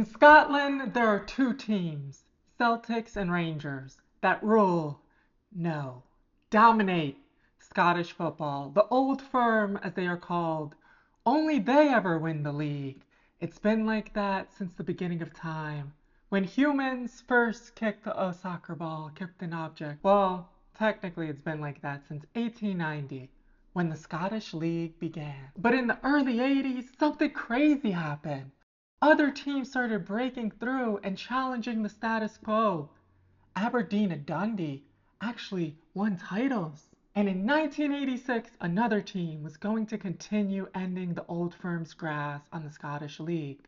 In Scotland, there are two teams, Celtics and Rangers, that rule, no, dominate Scottish football. The Old Firm, as they are called, only they ever win the league. It's been like that since the beginning of time. When humans first kicked a soccer ball, kicked an object. Well, technically it's been like that since 1890, when the Scottish League began. But in the early 80s, something crazy happened. Other teams started breaking through and challenging the status quo. Aberdeen and Dundee actually won titles. And in 1986, another team was going to continue ending the Old Firm's grasp on the Scottish League.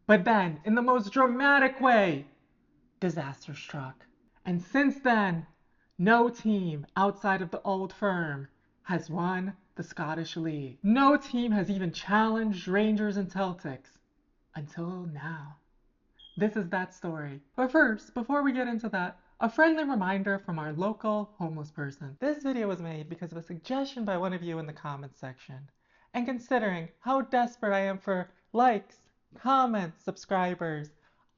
But then, in the most dramatic way, disaster struck. And since then, no team outside of the Old Firm has won the Scottish League. No team has even challenged Rangers and Celtics until now. This is that story. But first, before we get into that, a friendly reminder from our local homeless person. This video was made because of a suggestion by one of you in the comments section. And considering how desperate I am for likes, comments, subscribers,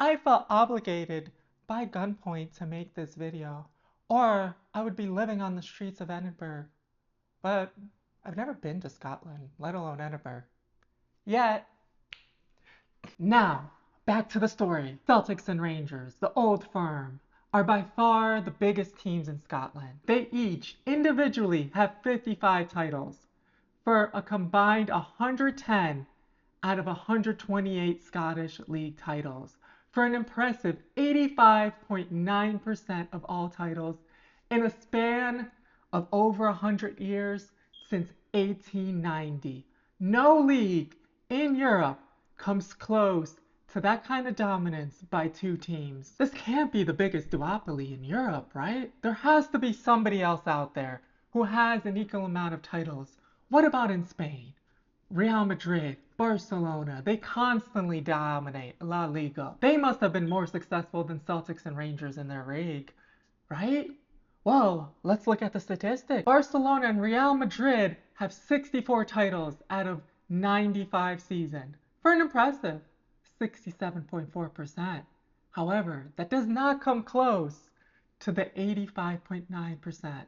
I felt obligated by gunpoint to make this video, or I would be living on the streets of Edinburgh. But I've never been to Scotland, let alone Edinburgh. Yet. Now, back to the story. Celtics and Rangers, the Old Firm, are by far the biggest teams in Scotland. They each individually have 55 titles, for a combined 110 out of 128 Scottish League titles, for an impressive 85.9% of all titles in a span of over 100 years since 1890. No league in Europe comes close to that kind of dominance by two teams. This can't be the biggest duopoly in Europe, right? There has to be somebody else out there who has an equal amount of titles. What about in Spain? Real Madrid, Barcelona, they constantly dominate La Liga. They must have been more successful than Celtics and Rangers in their league, right? Well, let's look at the statistics. Barcelona and Real Madrid have 64 titles out of 95 seasons, for an impressive 67.4%. However, that does not come close to the 85.9%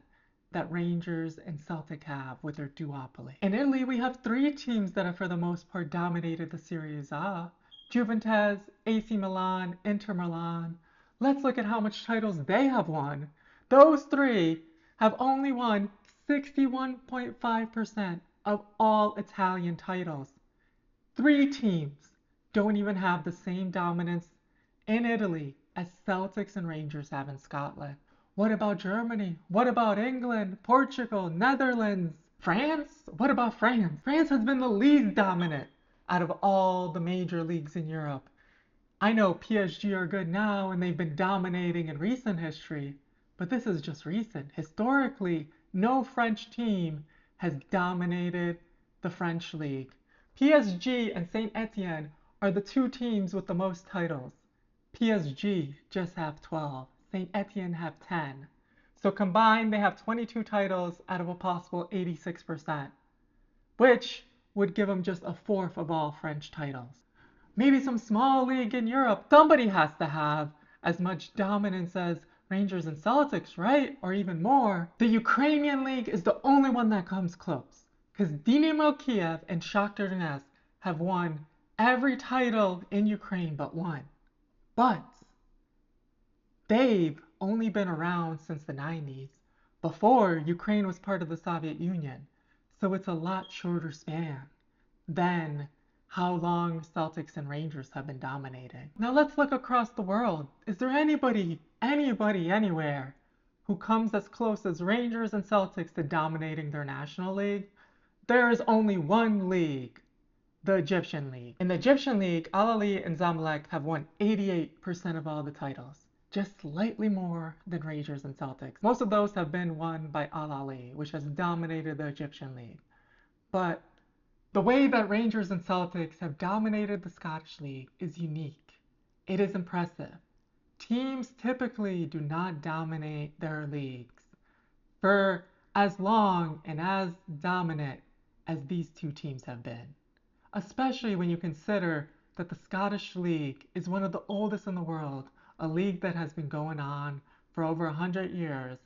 that Rangers and Celtic have with their duopoly. In Italy, we have three teams that have for the most part dominated the Serie A. Juventus, AC Milan, Inter Milan. Let's look at how much titles they have won. Those three have only won 61.5% of all Italian titles. Three teams don't even have the same dominance in Italy as Celtics and Rangers have in Scotland. What about Germany? What about England, Portugal, Netherlands, France? What about France? France has been the least dominant out of all the major leagues in Europe. I know PSG are good now and they've been dominating in recent history, but this is just recent. Historically, no French team has dominated the French league. PSG and Saint Etienne are the two teams with the most titles. PSG just have 12. Saint Etienne have 10. So combined, they have 22 titles out of a possible 86%, which would give them just a fourth of all French titles. Maybe some small league in Europe, somebody has to have as much dominance as Rangers and Celtics, right? Or even more. The Ukrainian league is the only one that comes close, because Dynamo Kiev and Shakhtar Donetsk have won every title in Ukraine but one. But they've only been around since the 90s, before Ukraine was part of the Soviet Union, so it's a lot shorter span than how long Celtics and Rangers have been dominating. Now let's look across the world. Is there anybody, anywhere who comes as close as Rangers and Celtics to dominating their national league? There is only one league, the Egyptian League. In the Egyptian League, Al Ahly and Zamalek have won 88% of all the titles, just slightly more than Rangers and Celtics. Most of those have been won by Al Ahly, which has dominated the Egyptian League. But the way that Rangers and Celtics have dominated the Scottish League is unique. It is impressive. Teams typically do not dominate their leagues for as long and as dominant as these two teams have been, especially when you consider that the Scottish League is one of the oldest in the world, a league that has been going on for over 100 years.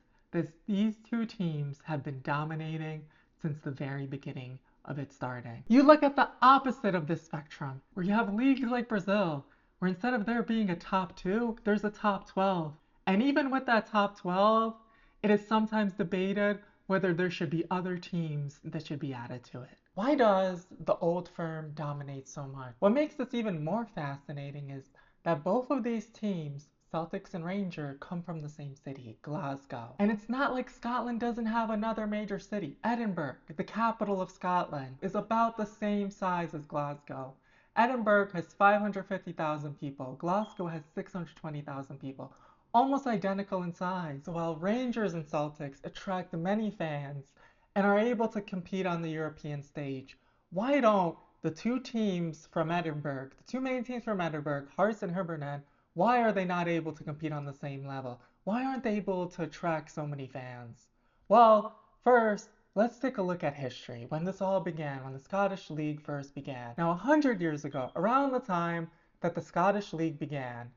These two teams have been dominating since the very beginning of its starting. You look at the opposite of this spectrum, where you have leagues like Brazil, where instead of there being a top 2, there's a top 12. And even with that top 12, it is sometimes debated whether there should be other teams that should be added to it. Why does the old firm dominate so much? What makes this even more fascinating is that both of these teams, Celtics and Rangers, come from the same city, Glasgow. And it's not like Scotland doesn't have another major city. Edinburgh, the capital of Scotland, is about the same size as Glasgow. Edinburgh has 550,000 people. Glasgow has 620,000 people. Almost identical in size. So while Rangers and Celtics attract many fans and are able to compete on the European stage, why don't the two teams from Edinburgh, the two main teams from Edinburgh, Hearts and Hibernian, why are they not able to compete on the same level? Why aren't they able to attract so many fans? Well, first, let's take a look at history, when this all began, when the Scottish League first began. Now, 100 years ago, around the time that the Scottish League began,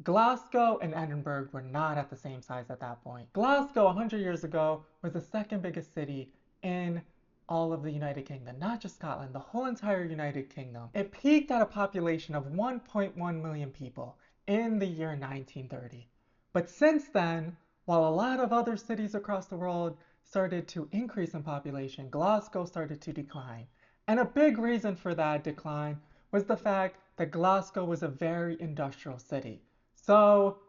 Glasgow and Edinburgh were not at the same size at that point. Glasgow 100 years ago was the second biggest city in all of the United Kingdom, not just Scotland, the whole entire United Kingdom. It peaked at a population of 1.1 million people in the year 1930. But since then, while a lot of other cities across the world started to increase in population, Glasgow started to decline. And a big reason for that decline was the fact that Glasgow was a very industrial city. So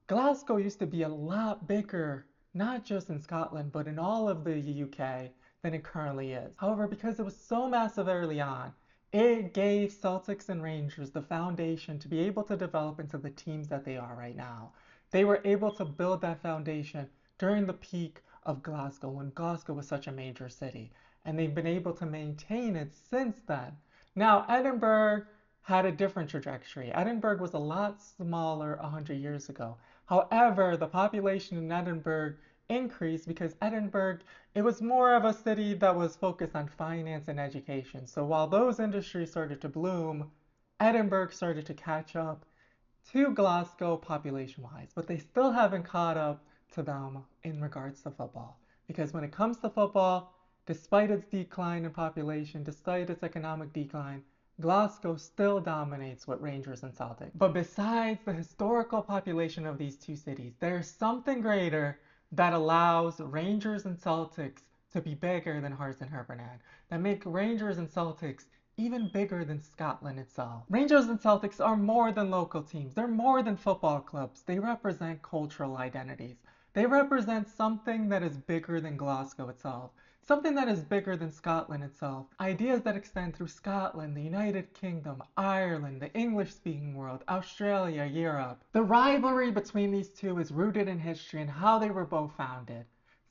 Glasgow used to be a lot bigger, not just in Scotland, but in all of the UK than it currently is. However, because it was so massive early on, it gave Celtics and Rangers the foundation to be able to develop into the teams that they are right now. They were able to build that foundation during the peak of Glasgow, when Glasgow was such a major city, and they've been able to maintain it since then. Now, Edinburgh had a different trajectory. Edinburgh was a lot smaller 100 years ago. However, the population in Edinburgh increased because Edinburgh, it was more of a city that was focused on finance and education. So while those industries started to bloom, Edinburgh started to catch up to Glasgow population-wise, but they still haven't caught up to them in regards to football. Because when it comes to football, despite its decline in population, despite its economic decline, Glasgow still dominates with Rangers and Celtic. But besides the historical population of these two cities, there's something greater that allows Rangers and Celtics to be bigger than Hearts and Hibernian, that make Rangers and Celtics even bigger than Scotland itself. Rangers and Celtics are more than local teams. They're more than football clubs. They represent cultural identities. They represent something that is bigger than Glasgow itself. Something that is bigger than Scotland itself. Ideas that extend through Scotland, the United Kingdom, Ireland, the English-speaking world, Australia, Europe. The rivalry between these two is rooted in history and how they were both founded.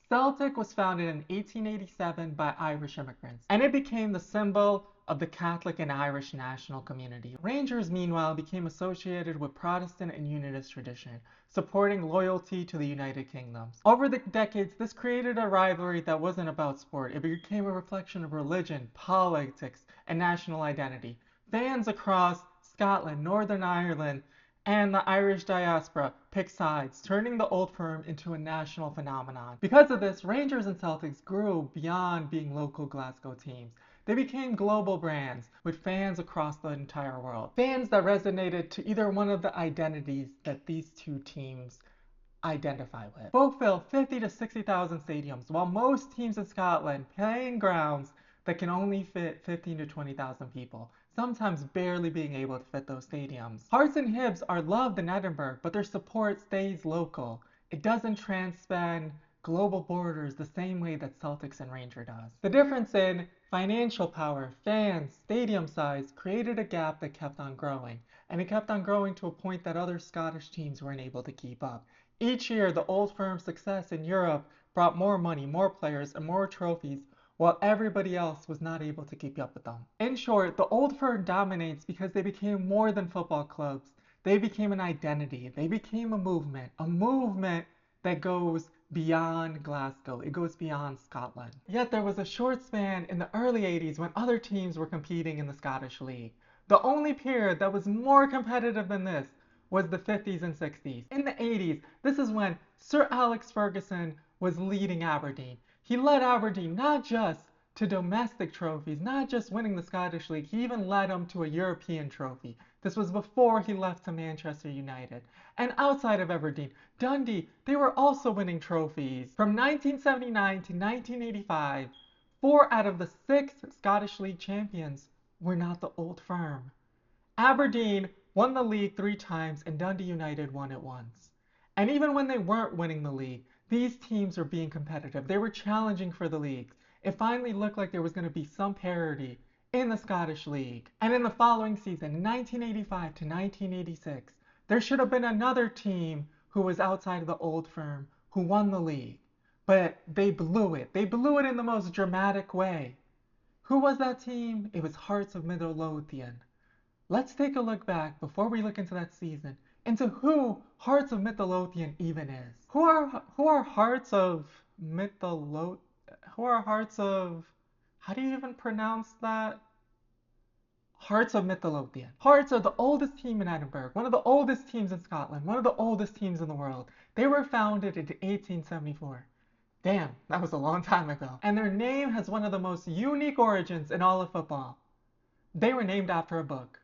Celtic was founded in 1887 by Irish immigrants, and it became the symbol of the Catholic and Irish national community. Rangers, meanwhile, became associated with Protestant and Unionist tradition, supporting loyalty to the United Kingdom. Over the decades, this created a rivalry that wasn't about sport. It became a reflection of religion, politics, and national identity. Fans across Scotland, Northern Ireland, and the Irish diaspora picked sides, turning the old firm into a national phenomenon. Because of this, Rangers and Celtics grew beyond being local Glasgow teams. They became global brands with fans across the entire world. Fans that resonated to either one of the identities that these two teams identify with. Both fill 50 to 60,000 stadiums, while most teams in Scotland play in grounds that can only fit 15 to 20,000 people, sometimes barely being able to fit those stadiums. Hearts and Hibs are loved in Edinburgh, but their support stays local. It doesn't transcend global borders the same way that Celtics and Rangers does. The difference in financial power, fans, stadium size created a gap that kept on growing, and it kept on growing to a point that other Scottish teams weren't able to keep up. Each year, the old firm's success in Europe brought more money, more players, and more trophies, while everybody else was not able to keep up with them. In short, the old firm dominates because they became more than football clubs. They became an identity. They became a movement that goes beyond Glasgow. It goes beyond Scotland. Yet there was a short span in the early 80s when other teams were competing in the Scottish League. The only period that was more competitive than this was the 50s and 60s. In the 80s, this is when Sir Alex Ferguson was leading Aberdeen. He led Aberdeen not just to domestic trophies, not just winning the Scottish League, he even led them to a European trophy. This was before he left to Manchester United. And outside of Aberdeen, Dundee, they were also winning trophies. From 1979 to 1985, 4 out of the 6 Scottish League champions were not the Old Firm. Aberdeen won the league 3 times and Dundee United won it once. And even when they weren't winning the league, these teams were being competitive. They were challenging for the leagues. It finally looked like there was going to be some parity in the Scottish League. And in the following season, 1985 to 1986, there should have been another team who was outside of the Old Firm who won the league. But they blew it. They blew it in the most dramatic way. Who was that team? It was Hearts of Midlothian. Let's take a look back before we look into that season into who Hearts of Midlothian even is. Who are Hearts of Midlothian? Who are Hearts of? How do you even pronounce that? Hearts of Midlothian. Hearts are the oldest team in Edinburgh, one of the oldest teams in Scotland, one of the oldest teams in the world. They were founded in 1874. Damn, that was a long time ago. And their name has one of the most unique origins in all of football. They were named after a book.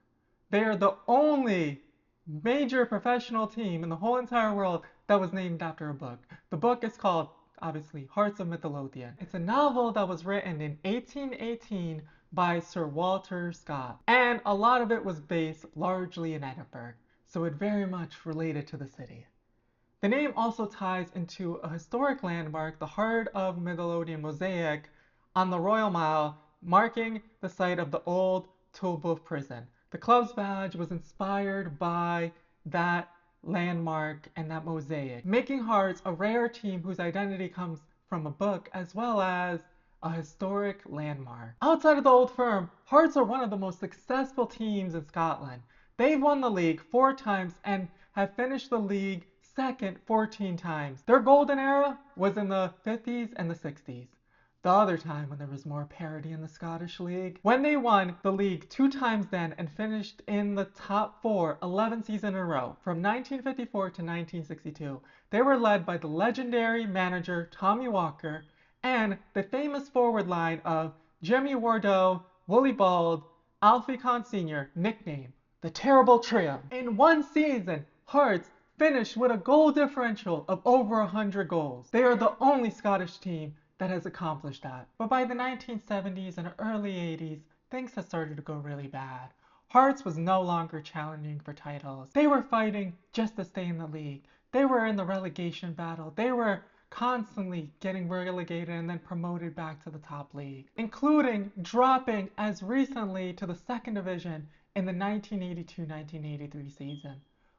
They are the only major professional team in the whole entire world that was named after a book. The book is called, obviously, Hearts of Midlothian. It's a novel that was written in 1818 by Sir Walter Scott. And a lot of it was based largely in Edinburgh, so it very much related to the city. The name also ties into a historic landmark, the Heart of Midlothian mosaic on the Royal Mile, marking the site of the old Tulbooth prison. The club's badge was inspired by that landmark and that mosaic, making Hearts a rare team whose identity comes from a book as well as a historic landmark. Outside of the Old Firm, Hearts are one of the most successful teams in Scotland. They've won the league 4 times and have finished the league second 14 times. Their golden era was in the 50s and the 60s. The other time when there was more parity in the Scottish League. When they won the league 2 times then and finished in the top 4 11 seasons in a row, from 1954 to 1962, they were led by the legendary manager Tommy Walker and the famous forward line of Jimmy Wardour, Willie Bald, Alfie Conn Sr., nicknamed the Terrible Trio. In one season, Hearts finished with a goal differential of over 100 goals. They are the only Scottish team that has accomplished that. But by the 1970s and early 80s, things had started to go really bad. Hearts was no longer challenging for titles. They were fighting just to stay in the league. They were in the relegation battle. They were constantly getting relegated and then promoted back to the top league, including dropping as recently to the second division in the 1982-1983 season,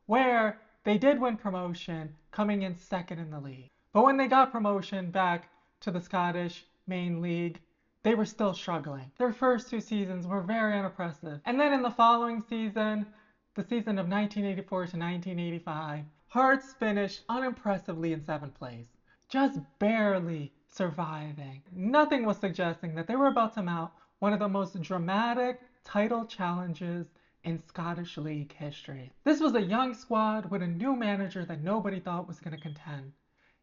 where they did win promotion, coming in second in the league. But when they got promotion back to the Scottish main league, they were still struggling. Their first 2 seasons were very unimpressive. And then in the following season, the season of 1984 to 1985, Hearts finished unimpressively in 7th place, just barely surviving. Nothing was suggesting that they were about to mount one of the most dramatic title challenges in Scottish League history. This was a young squad with a new manager that nobody thought was going to contend.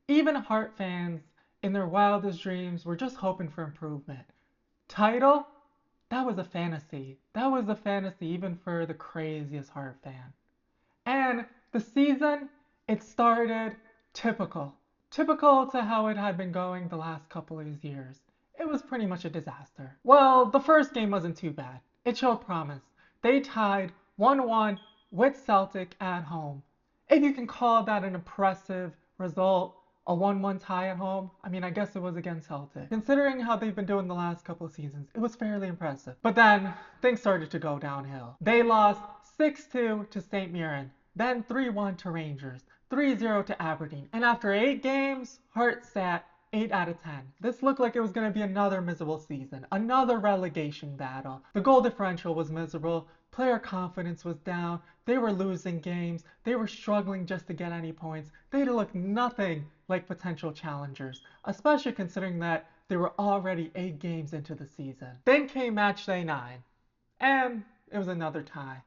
Even Heart fans, in their wildest dreams, were just hoping for improvement. Title? That was a fantasy. That was a fantasy even for the craziest Heart fan. And the season, it started typical. Typical to how it had been going the last couple of years. It was pretty much a disaster. Well, the first game wasn't too bad. It showed promise. They tied 1-1 with Celtic at home. If you can call that an impressive result, a 1-1 tie at home, I mean, I guess it was against Celtic. Considering how they've been doing the last couple of seasons, it was fairly impressive. But then, things started to go downhill. They lost 6-2 to St. Mirren, then 3-1 to Rangers, 3-0 to Aberdeen. And after 8 games, Hearts sat 8 out of 10. This looked like it was going to be another miserable season, another relegation battle. The goal differential was miserable, player confidence was down, they were losing games, they were struggling just to get any points. They looked nothing like potential challengers, especially considering that they were already 8 games into the season. Then came match day 9. And it was another tie.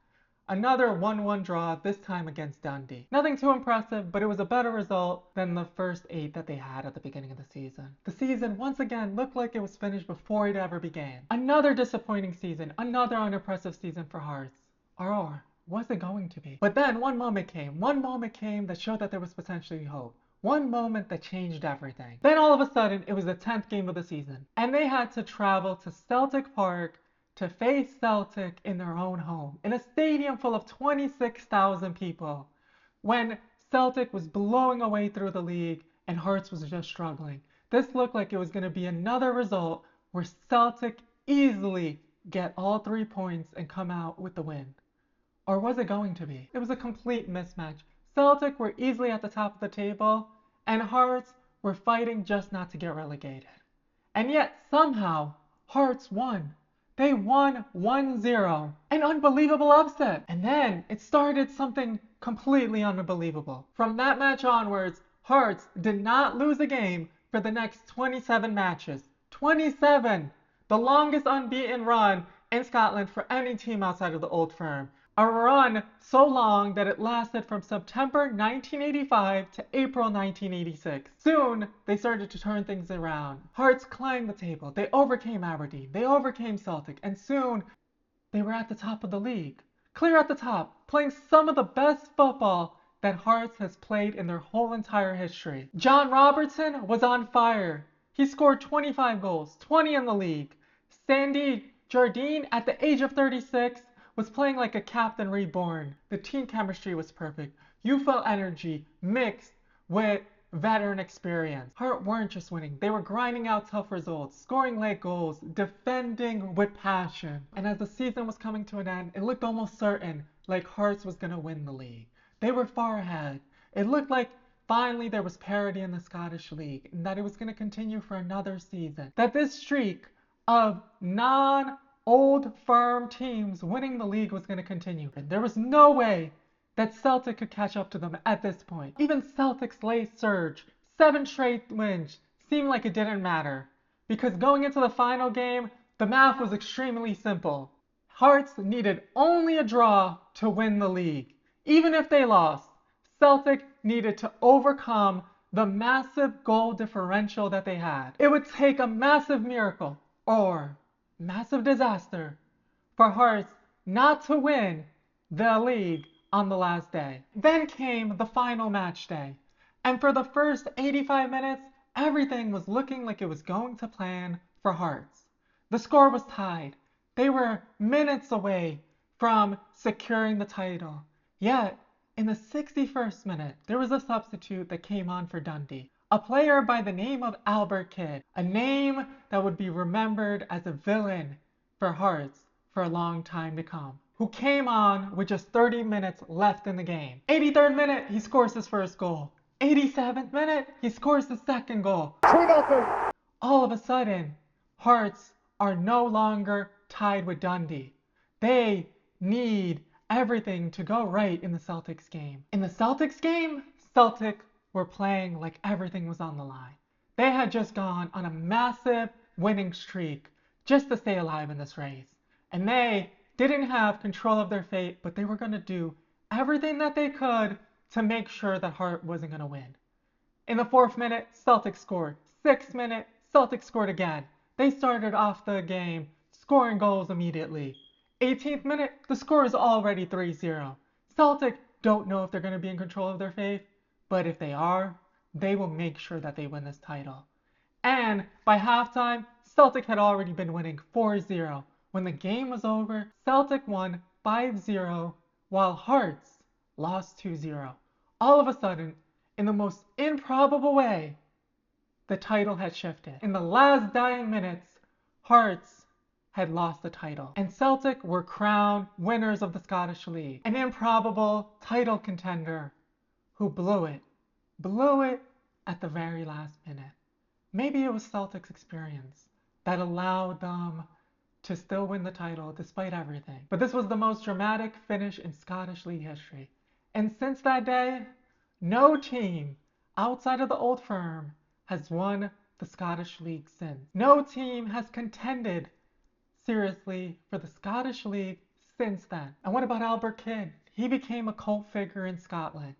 Another 1-1 draw, this time against Dundee. Nothing too impressive, but it was a better result than the first 8 that they had at the beginning of the season. The season, once again, looked like it was finished before it ever began. Another disappointing season, another unimpressive season for Hearts. Or was it going to be? But then one moment came that showed that there was potentially hope. One moment that changed everything. Then all of a sudden, it was the 10th game of the season, and they had to travel to Celtic Park to face Celtic in their own home, in a stadium full of 26,000 people, when Celtic was blowing away through the league and Hearts was just struggling. This looked like it was going to be another result where Celtic easily get all 3 points and come out with the win. Or was it going to be? It was a complete mismatch. Celtic were easily at the top of the table, and Hearts were fighting just not to get relegated. And yet, somehow, Hearts won. They won 1-0. An unbelievable upset. And then it started something completely unbelievable. From that match onwards, Hearts did not lose a game for the next 27 matches. 27! The longest unbeaten run in Scotland for any team outside of the Old Firm. A run so long that it lasted from September 1985 to April 1986. Soon, they started to turn things around. Hearts climbed the table. They overcame Aberdeen. They overcame Celtic. And soon, they were at the top of the league. Clear at the top, playing some of the best football that Hearts has played in their whole entire history. John Robertson was on fire. He scored 25 goals, 20 in the league. Sandy Jardine, at the age of 36, was playing like a captain reborn. The team chemistry was perfect. Youthful energy mixed with veteran experience. Hearts weren't just winning. They were grinding out tough results, scoring late goals, defending with passion. And as the season was coming to an end, it looked almost certain like Hearts was going to win the league. They were far ahead. It looked like finally there was parity in the Scottish League and that it was going to continue for another season. That this streak of Old Firm teams winning the league was going to continue. And there was no way that Celtic could catch up to them at this point. Even Celtic's late surge, 7 straight wins, seemed like it didn't matter. Because going into the final game, the math was extremely simple. Hearts needed only a draw to win the league. Even if they lost, Celtic needed to overcome the massive goal differential that they had. It would take a massive miracle, or massive disaster, for Hearts not to win the league on the last day. Then came the final match day, and for the first 85 minutes, everything was looking like it was going to plan for Hearts. The score was tied. They were minutes away from securing the title. Yet, in the 61st minute, there was a substitute that came on for Dundee. A player by the name of Albert Kidd, a name that would be remembered as a villain for Hearts for a long time to come, who came on with just 30 minutes left in the game. 83rd minute, he scores his first goal. 87th minute, he scores his second goal. 2-0. All of a sudden, Hearts are no longer tied with Dundee. They need everything to go right in the Celtics game. In the Celtics game, Celtic were playing like everything was on the line. They had just gone on a massive winning streak just to stay alive in this race. And they didn't have control of their fate, but they were going to do everything that they could to make sure that Hearts wasn't going to win. In the 4th minute, Celtic scored. 6th minute, Celtic scored again. They started off the game scoring goals immediately. 18th minute, the score is already 3-0. Celtic don't know if they're going to be in control of their fate, but if they are, they will make sure that they win this title. And by halftime, Celtic had already been winning 4-0. When the game was over, Celtic won 5-0, while Hearts lost 2-0. All of a sudden, in the most improbable way, the title had shifted. In the last dying minutes, Hearts had lost the title, and Celtic were crowned winners of the Scottish League. An improbable title contender who blew it at the very last minute. Maybe it was Celtic's experience that allowed them to still win the title despite everything. But this was the most dramatic finish in Scottish League history. And since that day, no team outside of the Old Firm has won the Scottish League since. No team has contended seriously for the Scottish League since then. And what about Albert Kidd? He became a cult figure in Scotland.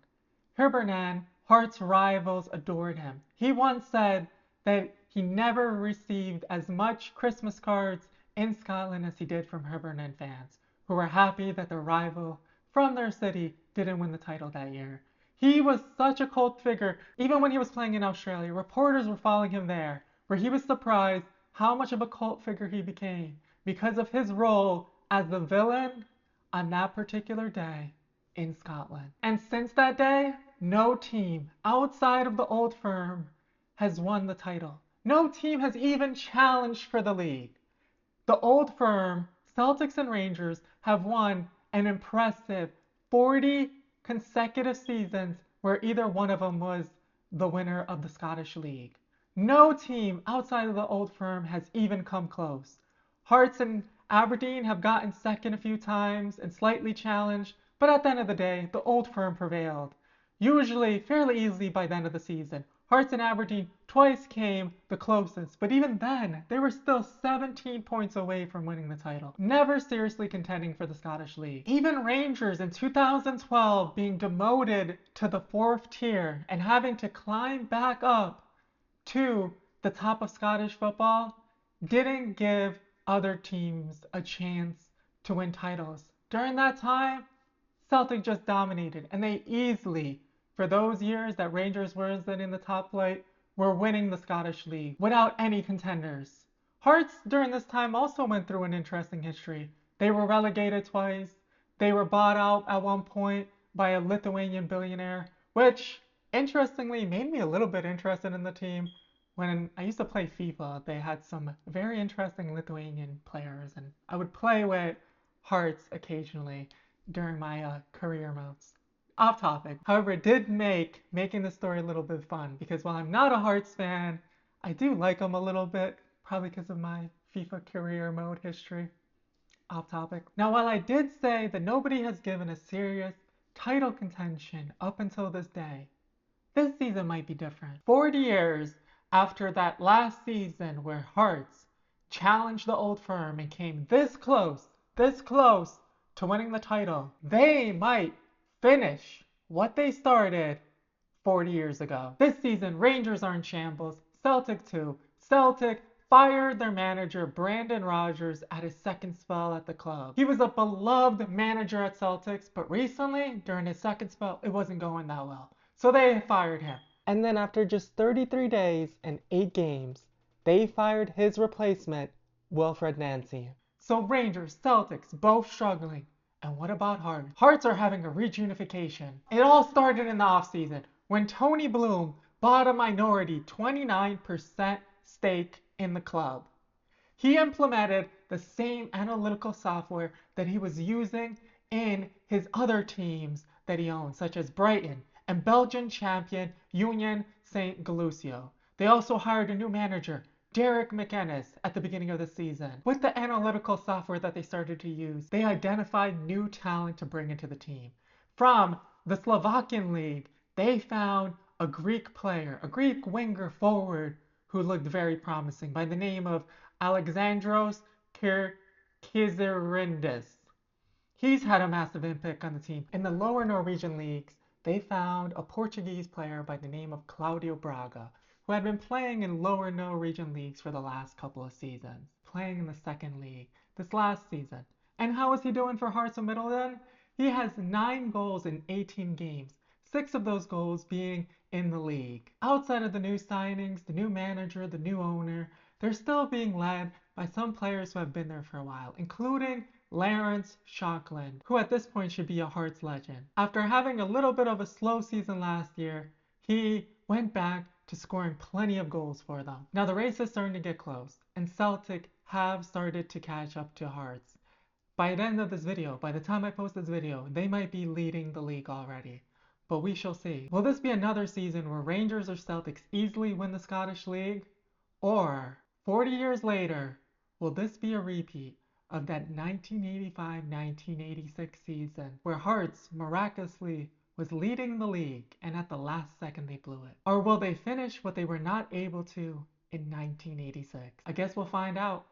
Hibernian, Hearts rivals adored him. He once said that he never received as much Christmas cards in Scotland as he did from Hibernian fans, who were happy that their rival from their city didn't win the title that year. He was such a cult figure, even when he was playing in Australia, reporters were following him there, where he was surprised how much of a cult figure he became because of his role as the villain on that particular day in Scotland. And since that day, no team outside of the Old Firm has won the title. No team has even challenged for the league. The Old Firm, Celtics and Rangers, have won an impressive 40 consecutive seasons where either one of them was the winner of the Scottish League. No team outside of the Old Firm has even come close. Hearts and Aberdeen have gotten second a few times and slightly challenged, but at the end of the day, the Old Firm prevailed. Usually fairly easily by the end of the season. Hearts and Aberdeen twice came the closest, but even then, they were still 17 points away from winning the title. Never seriously contending for the Scottish League. Even Rangers in 2012 being demoted to the 4th tier and having to climb back up to the top of Scottish football didn't give other teams a chance to win titles. During that time, Celtic just dominated, and they easily, for those years that Rangers wasn't in the top flight, were winning the Scottish League without any contenders. Hearts during this time also went through an interesting history. They were relegated twice. They were bought out at one point by a Lithuanian billionaire, which interestingly made me a little bit interested in the team. When I used to play FIFA, they had some very interesting Lithuanian players, and I would play with Hearts occasionally during my career modes. Off topic. However, it did make making the story a little bit fun, because while I'm not a Hearts fan, I do like them a little bit, probably because of my FIFA career mode history. Off topic. Now, while I did say that nobody has given a serious title contention up until this day, this season might be different. 40 years after that last season where Hearts challenged the Old Firm and came this close to winning the title, they might finish what they started 40 years ago. This season, Rangers are in shambles, Celtic too. Celtic fired their manager Brandon Rodgers at his second spell at the club. He was a beloved manager at Celtics, but recently, during his second spell, it wasn't going that well. So they fired him. And then after just 33 days and 8 games, they fired his replacement, Wilfred Nancy. So Rangers, Celtics, both struggling. And what about Hearts? Hearts are having a reunification. It all started in the offseason when Tony Bloom bought a minority 29% stake in the club. He implemented the same analytical software that he was using in his other teams that he owns, such as Brighton and Belgian champion Union Saint-Gilloise. They also hired a new manager, Derek McInnes, at the beginning of the season. With the analytical software that they started to use, they identified new talent to bring into the team. From the Slovakian league, they found a Greek player, a Greek winger forward who looked very promising by the name of Alexandros Kyzerindis. He's had a massive impact on the team. In the lower Norwegian leagues, they found a Portuguese player by the name of Claudio Braga, who had been playing in lower Norwegian leagues for the last couple of seasons, playing in the second league this last season. And how is he doing for Hearts of Middleton? He has 9 goals in 18 games, 6 of those goals being in the league. Outside of the new signings, the new manager, the new owner, they're still being led by some players who have been there for a while, including Lawrence Shockland, who at this point should be a Hearts legend. After having a little bit of a slow season last year, he went back to scoring plenty of goals for them. Now the race is starting to get close, and Celtic have started to catch up to Hearts. By the end of this video, by the time I post this video, they might be leading the league already. But we shall see. Will this be another season where Rangers or Celtics easily win the Scottish League? Or 40 years later, will this be a repeat of that 1985-1986 season where Hearts miraculously was leading the league and at the last second they blew it? Or will they finish what they were not able to in 1986? I guess we'll find out.